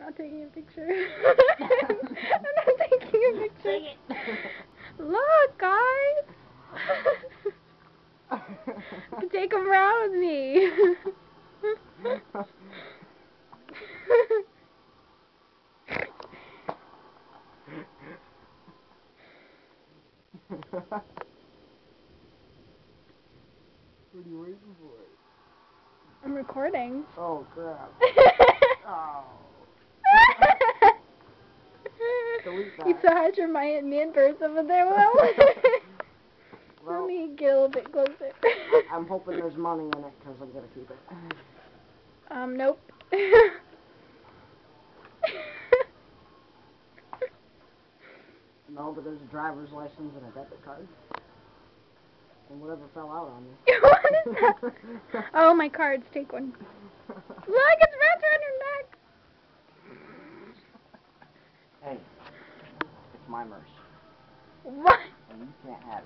not taking a picture. I'm not taking a picture. Look, guys. Take him around with me. What are you waiting for? I'm recording. Oh, crap. Oh. Delete that. You still had your man purse over there, Will? Well, let me get a little bit closer. I'm hoping there's money in it, because I'm going to keep it. Nope. No, but there's a driver's license and a debit card. And whatever fell out on you. What is that? Oh, my cards. Take one. Look, it's wrapped around your neck. Hey, it's my merch. What? And you can't have it.